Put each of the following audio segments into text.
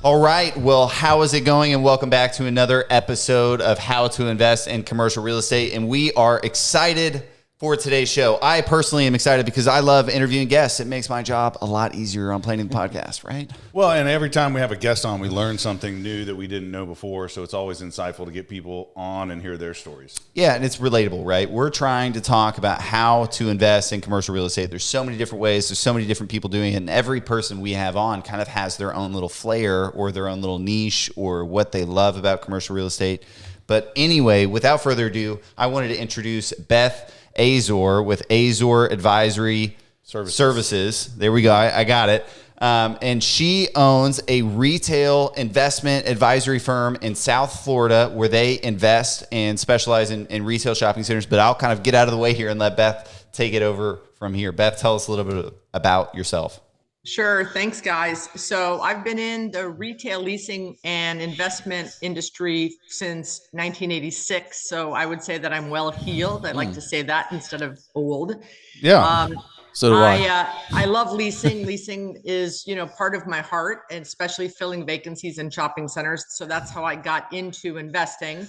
All right. Well, how is it going? And welcome back to another episode of How to Invest in Commercial Real Estate. And we are excited for today's show. I personally am excited because I love interviewing guests. It makes my job a lot easier on planning the podcast, right? Well, and every time we have a guest on, we learn something new that we didn't know before. So it's always insightful to get people on and hear their stories. Yeah, and it's relatable, right? We're trying to talk about how to invest in commercial real estate. There's so many different ways. There's so many different people doing it. And every person we have on kind of has their own little flair or their own little niche or what they love about commercial real estate. But anyway, without further ado, I wanted to introduce Beth Azor with Azor Advisory Services. There we go. I got it. And she owns a retail investment advisory firm in South Florida where they invest and specialize in retail shopping centers. But I'll kind of get out of the way here and let Beth take it over from here. Beth, tell us a little bit about yourself. Sure. Thanks, guys. So I've been in the retail leasing and investment industry since 1986. So I would say that I'm well heeled. I like to say that instead of old. Yeah. So do I. I love leasing. Leasing is, part of my heart, and especially filling vacancies in shopping centers. So that's how I got into investing.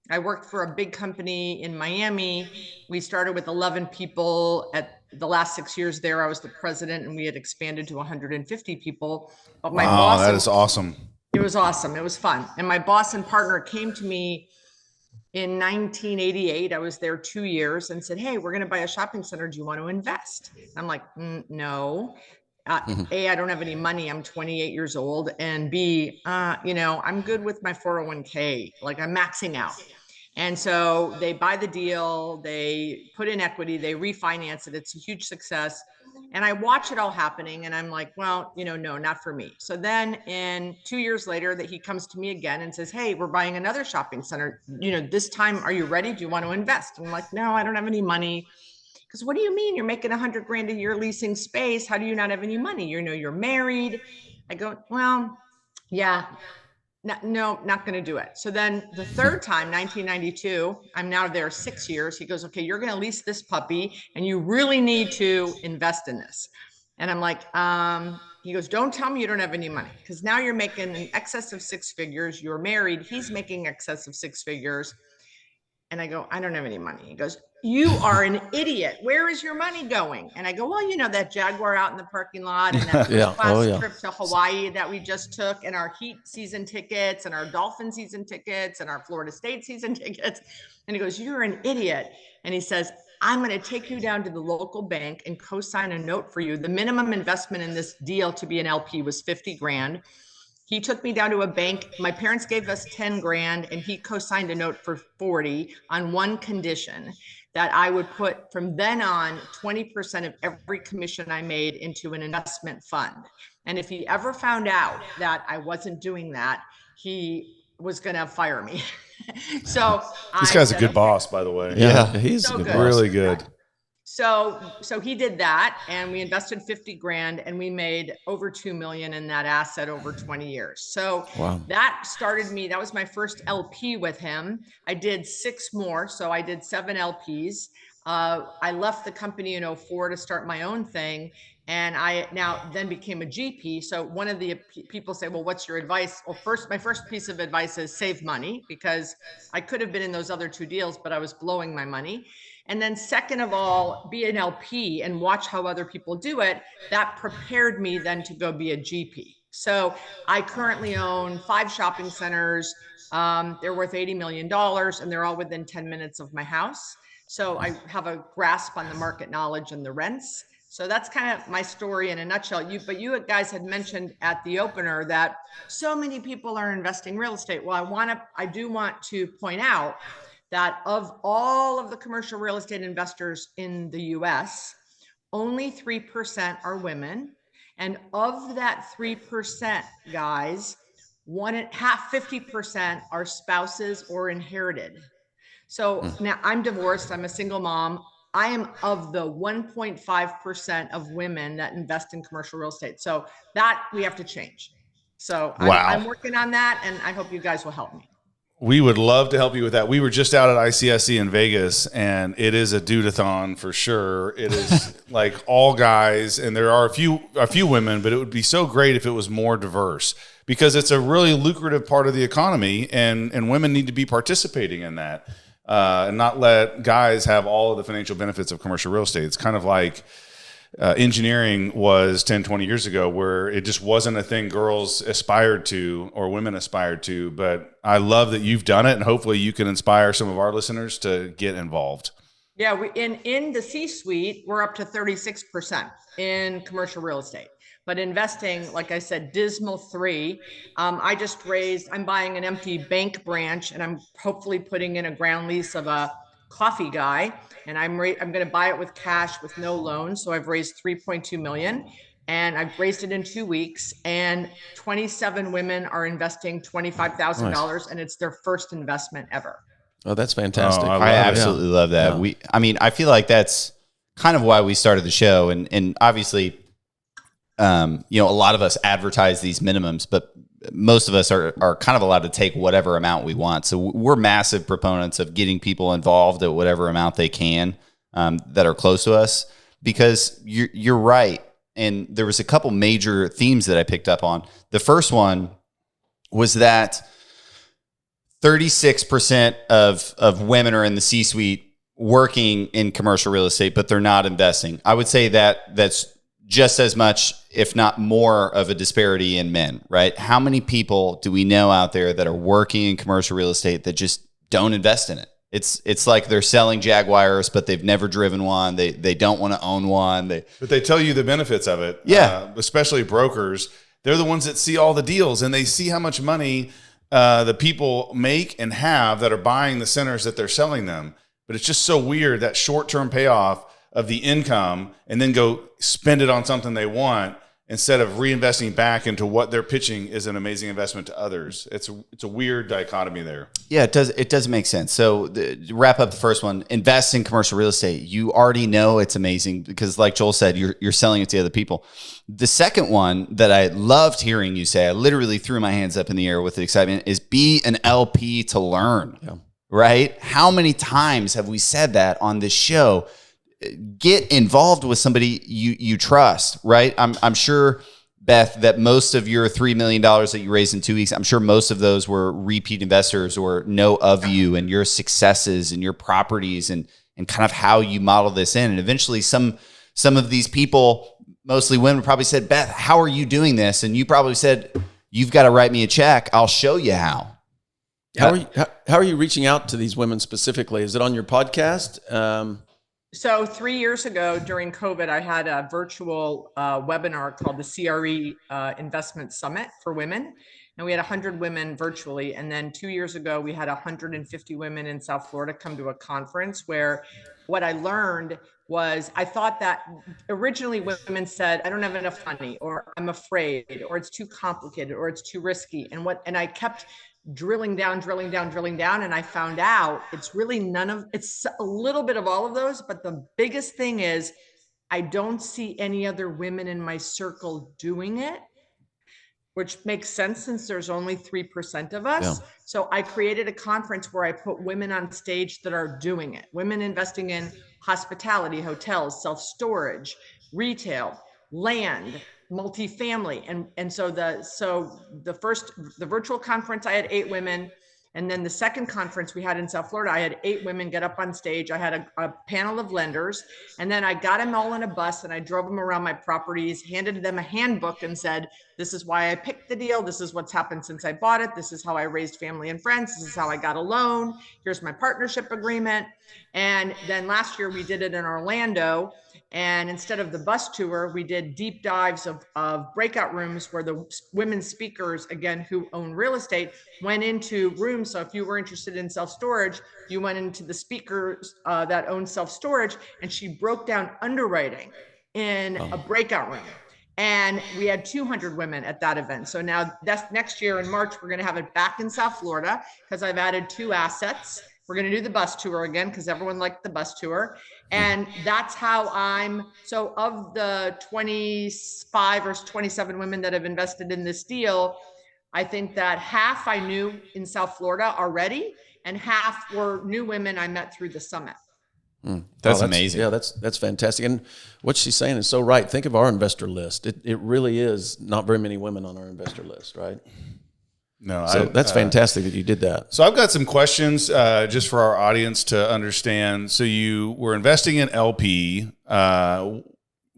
I worked for a big company in Miami. We started with 11 people. At the last 6 years there, I was the president, and we had expanded to 150 people. But my boss, that is awesome. It was awesome. It was fun. And my boss and partner came to me in 1988. I was there 2 years and said, "Hey, we're going to buy a shopping center. Do you want to invest?" I'm like, no. A, I don't have any money. I'm 28 years old. And B, I'm good with my 401k. Like, I'm maxing out. And so they buy the deal, they put in equity, they refinance it. It's a huge success. And I watch it all happening. And I'm like, well, no, not for me. So then 2 years later that he comes to me again and says, "Hey, we're buying another shopping center. This time, are you ready? Do you want to invest?" I'm like, "No, I don't have any money." Because what do you mean? You're making $100,000 a year leasing space. How do you not have any money? You're married. I go, well, yeah. No, not going to do it. So then the third time, 1992, I'm now there 6 years. He goes, "Okay, you're going to lease this puppy and you really need to invest in this." And I'm like, he goes, "Don't tell me you don't have any money, because now you're making in excess of six figures. You're married. He's making excess of six figures." And I go, "I don't have any money." He goes, "You are an idiot. Where is your money going?" And I go, "Well, that Jaguar out in the parking lot, and that last trip to Hawaii that we just took, and our Heat season tickets, and our Dolphin season tickets, and our Florida State season tickets." And he goes, "You're an idiot." And he says, "I'm going to take you down to the local bank and co-sign a note for you. The minimum investment in this deal to be an LP was 50 grand. He took me down to a bank. My parents gave us 10 grand, and he co-signed a note for 40 on one condition, that I would put from then on 20% of every commission I made into an investment fund. And if he ever found out that I wasn't doing that, he was going to fire me." So this guy's a good boss, by the way. Yeah, he's so good. Really good. So he did that, and we invested 50 grand, and we made over 2 million in that asset over 20 years. So that started me. That was my first LP with him. I did 6 more. So I did 7 LPs. I left the company in 2004 to start my own thing. And I now then became a GP. So one of the people say, "Well, what's your advice?" Well, my first piece of advice is save money, because I could have been in those other 2 deals, but I was blowing my money. And then second of all, be an LP and watch how other people do it. That prepared me then to go be a GP. So I currently own 5 shopping centers. They're worth $80 million, and they're all within 10 minutes of my house. So I have a grasp on the market knowledge and the rents. So that's kind of my story in a nutshell. But you guys had mentioned at the opener that so many people are investing real estate. Well, I do want to point out that of all of the commercial real estate investors in the US, only 3% are women. And of that 3%, guys, 50% are spouses or inherited. So now I'm divorced. I'm a single mom. I am of the 1.5% of women that invest in commercial real estate. So that we have to change. So I'm working on that, and I hope you guys will help me. We would love to help you with that. We were just out at ICSC in Vegas, and it is a dude-a-thon for sure. It is like all guys, and there are a few women, but it would be so great if it was more diverse because it's a really lucrative part of the economy, and women need to be participating in that and not let guys have all of the financial benefits of commercial real estate. It's kind of like engineering was 10, 20 years ago, where it just wasn't a thing girls aspired to or women aspired to. But I love that you've done it, and hopefully you can inspire some of our listeners to get involved. Yeah, in the C-suite, we're up to 36% in commercial real estate. But investing, like I said, dismal 3. I'm buying an empty bank branch, and I'm hopefully putting in a ground lease of a coffee guy, and I'm going to buy it with cash with no loan. So I've raised 3.2 million, and I've raised it in 2 weeks, and 27 women are investing $25,000, and it's their first investment ever. Oh, that's fantastic. Oh, I absolutely love that. Yeah. I feel like that's kind of why we started the show. And obviously, a lot of us advertise these minimums, but most of us are kind of allowed to take whatever amount we want. So we're massive proponents of getting people involved at whatever amount they can that are close to us, because you're right. And there was a couple major themes that I picked up on. The first one was that 36% of women are in the C-suite working in commercial real estate, but they're not investing. I would say that that's just as much, if not more, of a disparity in men, right? How many people do we know out there that are working in commercial real estate that just don't invest in it? It's like they're selling Jaguars, but they've never driven one. They don't want to own one. But they tell you the benefits of it. Yeah. Especially brokers. They're the ones that see all the deals, and they see how much money the people make and have that are buying the centers that they're selling them. But it's just so weird, that short-term payoff of the income, and then go spend it on something they want instead of reinvesting back into what they're pitching is an amazing investment to others. It's a weird dichotomy there. Yeah, it does make sense. So to wrap up the first one, invest in commercial real estate. You already know it's amazing because, like Joel said, you're selling it to other people. The second one that I loved hearing you say, I literally threw my hands up in the air with the excitement, is be an LP to learn. Yeah. Right? How many times have we said that on this show? Get involved with somebody you trust, right? I'm sure, Beth, that most of your $3 million that you raised in 2 weeks, I'm sure most of those were repeat investors or know of you and your successes and your properties and kind of how you model this in. And eventually some of these people, mostly women, probably said, Beth, how are you doing this? And you probably said, you've got to write me a check. I'll show you how. How are you reaching out to these women specifically? Is it on your podcast? So 3 years ago during COVID, I had a virtual webinar called the CRE Investment Summit for Women. And we had 100 women virtually. And then 2 years ago, we had 150 women in South Florida come to a conference where what I learned was, I thought that originally women said, I don't have enough money, or I'm afraid, or it's too complicated, or it's too risky. And I kept drilling down. And I found out it's really it's a little bit of all of those. But the biggest thing is I don't see any other women in my circle doing it, which makes sense since there's only 3% of us. Yeah. So I created a conference where I put women on stage that are doing it. Women investing in hospitality, hotels, self-storage, retail, land, multifamily. And so the virtual conference, I had 8 women. And then the second conference we had in South Florida, I had 8 women get up on stage. I had a panel of lenders, and then I got them all in a bus and I drove them around my properties, handed them a handbook and said, this is why I picked the deal. This is what's happened since I bought it. This is how I raised family and friends. This is how I got a loan. Here's my partnership agreement. And then last year we did it in Orlando. And instead of the bus tour, we did deep dives of breakout rooms where the women speakers, again, who own real estate, went into rooms. So if you were interested in self-storage, you went into the speakers that own self-storage, and she broke down underwriting in a breakout room. And we had 200 women at that event. So now that's next year in March, we're going to have it back in South Florida because I've added 2 assets. We're going to do the bus tour again because everyone liked the bus tour. And that's how so of the 25 or 27 women that have invested in this deal, I think that half I knew in South Florida already, and half were new women I met through the summit. That's amazing. Yeah, that's fantastic. And what she's saying is so right. Think of our investor list. It really is not very many women on our investor list, right? No, So that's fantastic that you did that. So I've got some questions just for our audience to understand. So you were investing in LP.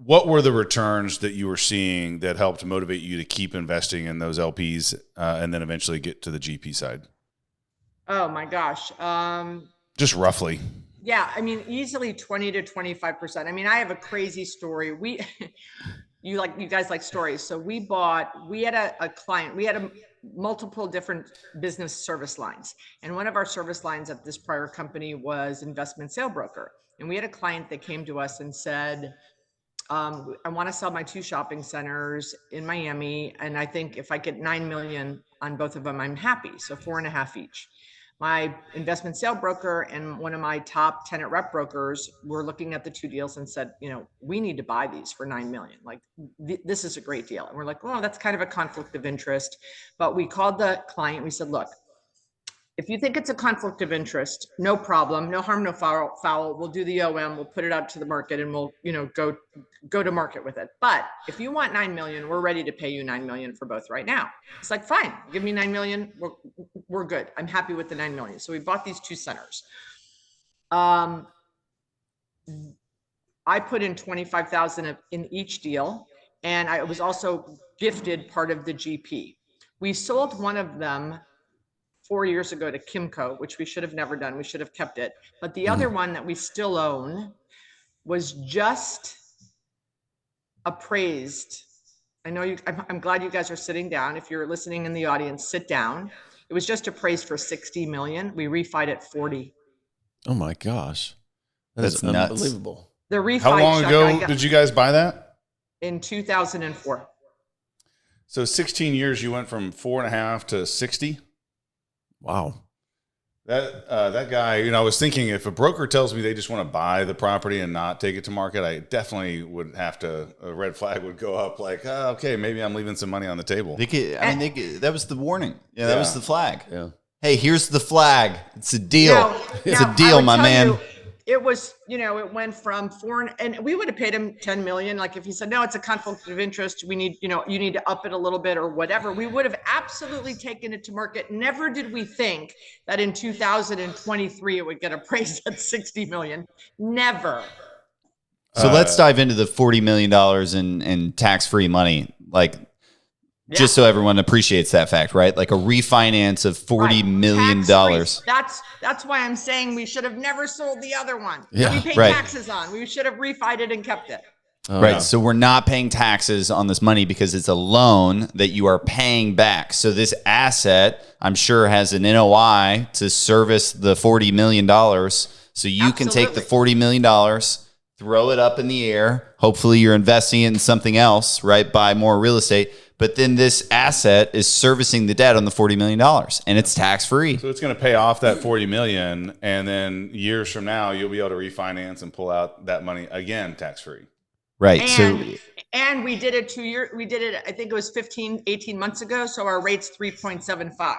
What were the returns that you were seeing that helped motivate you to keep investing in those LPs and then eventually get to the GP side? Oh my gosh. Just roughly. Yeah, I mean, easily 20 to 25%. I mean, I have a crazy story. You guys like stories. So we had a client, we had multiple different business service lines. And one of our service lines at this prior company was investment sale broker. And we had a client that came to us and said, I want to sell my 2 shopping centers in Miami. And I think if I get 9 million on both of them, I'm happy. So 4.5 each. My investment sale broker and one of my top tenant rep brokers were looking at the 2 deals and said, we need to buy these for 9 million. Like this is a great deal. And we're like, well, that's kind of a conflict of interest. But we called the client. We said, look, if you think it's a conflict of interest, no problem, no harm, no foul. We'll do the OM, we'll put it out to the market, and we'll, go to market with it. But if you want 9 million, we're ready to pay you 9 million for both right now. It's like, fine, give me 9 million. We're good. I'm happy with the 9 million. So we bought these 2 centers. I put in 25,000 in each deal, and I was also gifted part of the GP. We sold one of them 4 years ago to Kimco, which we should have never done. We should have kept it. But the other one that we still own was just appraised. I know I'm glad you guys are sitting down. If you're listening in the audience, sit down. It was just appraised for 60 million. We refied at 40. Oh my gosh. That's nuts. Unbelievable. The refi. How long ago did you guys buy that? In 2004. So 16 years, you went from 4.5 to 60. Wow. That guy, I was thinking if a broker tells me they just want to buy the property and not take it to market, I definitely would have to, a red flag would go up like, okay, maybe I'm leaving some money on the table. That was the warning. Yeah, that was the flag. Yeah. Hey, here's the flag. It's a deal. It's Now, a deal, my man. It was, it went from 4, and we would have paid him 10 million. Like if he said, no, it's a conflict of interest. We need, you need to up it a little bit or whatever. We would have absolutely taken it to market. Never did we think that in 2023, it would get appraised at 60 million. Never. So let's dive into the $40 million in tax-free money. Just so everyone appreciates that fact, right? Like a refinance of $40 million. That's why I'm saying we should have never sold the other one. Yeah, we paid taxes on. We should have refied it and kept it. Right. Yeah. So we're not paying taxes on this money because it's a loan that you are paying back. So this asset, I'm sure, has an NOI to service the $40 million. So you can take the $40 million, throw it up in the air. Hopefully you're investing it in something else, right? Buy more real estate. But then this asset is servicing the debt on the $40 million, and it's tax-free. So it's going to pay off that $40 million, and then years from now, you'll be able to refinance and pull out that money again, tax-free. Right. And we did it 2 years. We did it, I think it was 18 months ago. So our rate's 3.75.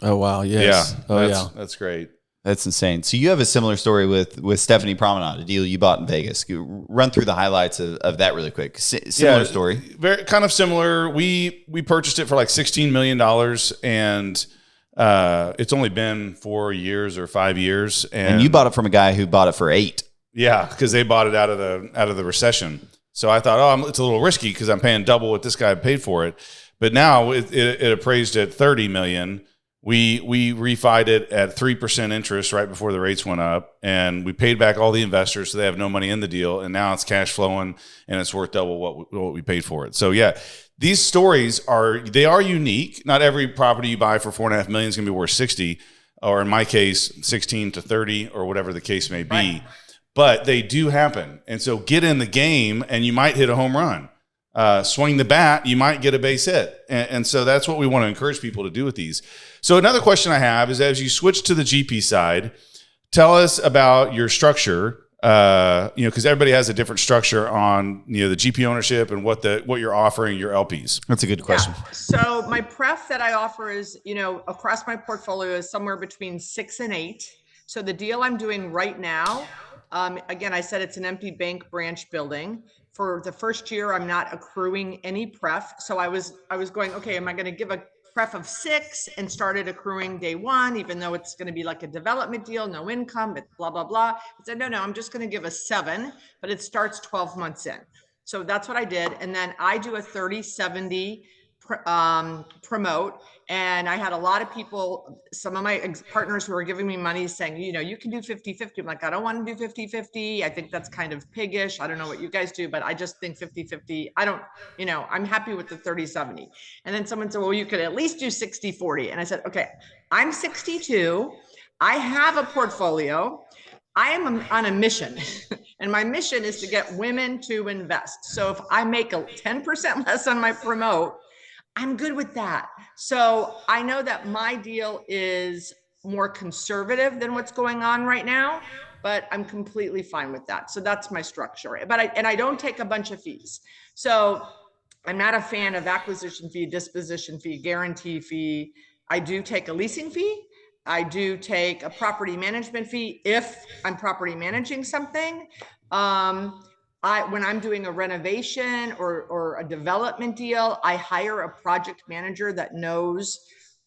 Oh, wow. Yes. Yeah. That's great. That's insane. So you have a similar story with Stephanie Promenade, a deal you bought in Vegas. Run through the highlights of that really quick. Similar story. Very kind of similar. We purchased it for like $16 million, and it's only been 4 years or 5 years. And you bought it from a guy who bought it for $8 million. Yeah, because they bought it out of the recession. So I thought, it's a little risky because I'm paying double what this guy paid for it. But now it appraised at $30 million. We refied it at 3% interest right before the rates went up, and we paid back all the investors, so they have no money in the deal, and now it's cash flowing, and it's worth double what we paid for it. So yeah, these stories are unique. Not every property you buy for $4.5 million is going to be worth 60, or in my case, 16 to 30, or whatever the case may be. Right. But they do happen, and so get in the game, and you might hit a home run. Swing the bat, you might get a base hit. And so that's what we want to encourage people to do with these. So another question I have is, as you switch to the GP side, tell us about your structure. because everybody has a different structure on, the GP ownership and what you're offering your LPs. That's a good question. Yeah. So my pref that I offer is, across my portfolio is somewhere between 6 and 8. So the deal I'm doing right now, again, I said it's an empty bank branch building. For the first year, I'm not accruing any pref. So I was going, okay, am I going to give a pref of 6 and started accruing day 1, even though it's going to be like a development deal, no income, but blah, blah, blah. I said, no, I'm just going to give a 7, but it starts 12 months in. So that's what I did. And then I do a 30-70 promote. And I had a lot of people, some of my partners who were giving me money saying, you can do 50-50. I'm like, I don't want to do 50-50. I think that's kind of piggish. I don't know what you guys do, but I just think 50-50. I don't, I'm happy with the 30-70. And then someone said, well, you could at least do 60-40. And I said, okay, I'm 62. I have a portfolio. I am on a mission, and my mission is to get women to invest. So if I make a 10% less on my promote, I'm good with that. So I know that my deal is more conservative than what's going on right now, but I'm completely fine with that. So that's my structure. But I don't take a bunch of fees. So I'm not a fan of acquisition fee, disposition fee, guarantee fee. I do take a leasing fee. I do take a property management fee if I'm property managing something. When I'm doing a renovation or a development deal, I hire a project manager that knows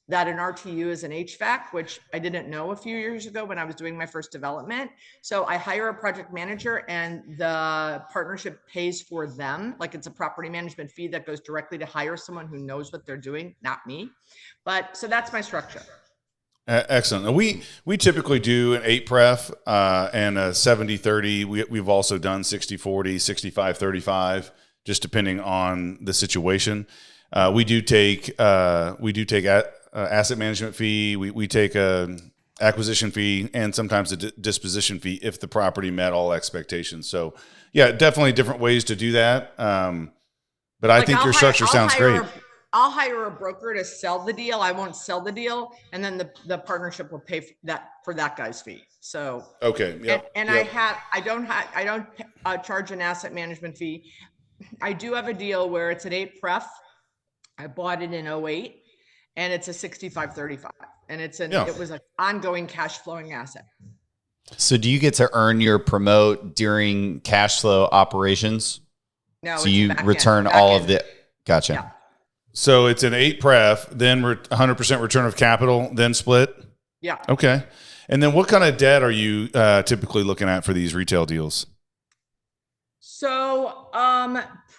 that an RTU is an HVAC, which I didn't know a few years ago when I was doing my first development. So I hire a project manager and the partnership pays for them. Like it's a property management fee that goes directly to hire someone who knows what they're doing, not me. But so that's my structure. Excellent. Now we typically do an 8 pref and a 70-30. We've also done 60-40, 65-35, just depending on the situation. We do take asset management fee. We take a acquisition fee and sometimes a disposition fee if the property met all expectations. So yeah, definitely different ways to do that. But I think your structure sounds great. I'll hire a broker to sell the deal. I won't sell the deal, and then the partnership will pay for that guy's fee. So okay, yep, and yep. I don't charge an asset management fee. I do have a deal where it's an 8 pref. I bought it in 08, and it's a 65-35, and it was an ongoing cash flowing asset. So do you get to earn your promote during cash flow operations? No. So you return all of the. Gotcha. Yeah. So it's an 8 pref, then 100% return of capital, then split? Yeah. Okay. And then what kind of debt are you typically looking at for these retail deals? So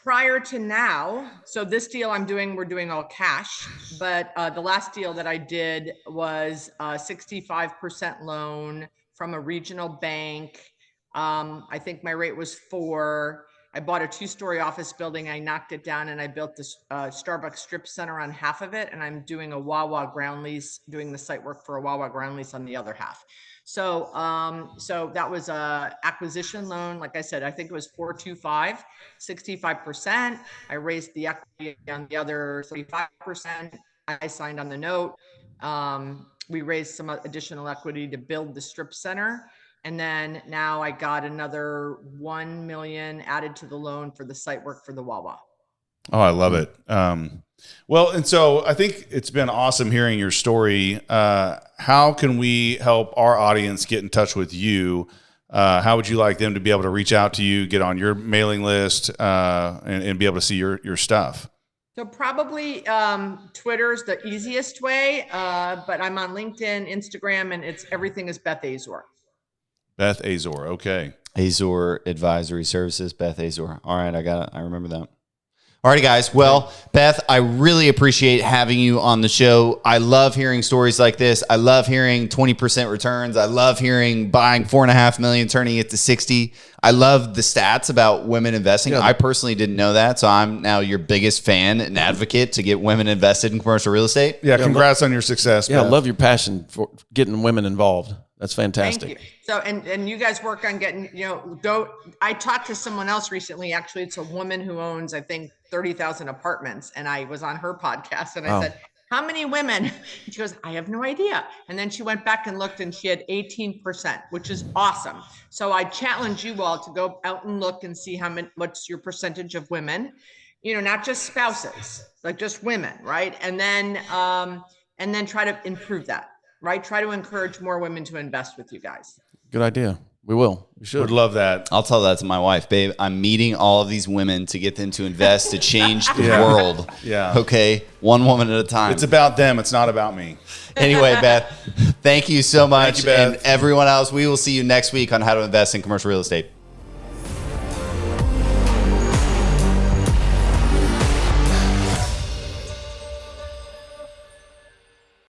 prior to now, so this deal we're doing all cash, but the last deal that I did was a 65% loan from a regional bank. I think my rate was 4. I bought a 2-story office building. I knocked it down and I built this Starbucks strip center on half of it. And I'm doing a Wawa ground lease, doing the site work for a Wawa ground lease on the other half. So, so that was a acquisition loan. Like I said, I think it was 425, 65%. I raised the equity on the other 35%. I signed on the note. We raised some additional equity to build the strip center. And then now I got another 1 million added to the loan for the site work for the Wawa. Oh, I love it. Well, and so I think it's been awesome hearing your story. How can we help our audience get in touch with you? How would you like them to be able to reach out to you, get on your mailing list, and be able to see your stuff? So probably Twitter's the easiest way, but I'm on LinkedIn, Instagram, and everything is Beth Azor. Beth Azor. Okay. Azor Advisory Services, Beth Azor. All right, I got it. I remember that. All right, guys. Well, Beth, I really appreciate having you on the show. I love hearing stories like this. I love hearing 20% returns. I love hearing buying $4.5 million, turning it to 60. I love the stats about women investing. Yeah. I personally didn't know that, so I'm now your biggest fan and advocate to get women invested in commercial real estate. Yeah, congrats on your success. Yeah, Beth. I love your passion for getting women involved. That's fantastic. Thank you. So, and you guys work on getting, I talked to someone else recently. Actually, it's a woman who owns, I think, 30,000 apartments. And I was on her podcast and I said, how many women? And she goes, I have no idea. And then she went back and looked and she had 18%, which is awesome. So I challenge you all to go out and look and see what's your percentage of women, not just spouses, like just women, right? And then try to improve that, right? Try to encourage more women to invest with you guys. Good idea. We will. We should. Would love that. I'll tell that to my wife, babe. I'm meeting all of these women to get them to invest to change the world. Yeah. Okay. One woman at a time. It's about them. It's not about me. Anyway, Beth, thank you so much. Thank you, Beth. And everyone else, we will see you next week on how to invest in commercial real estate.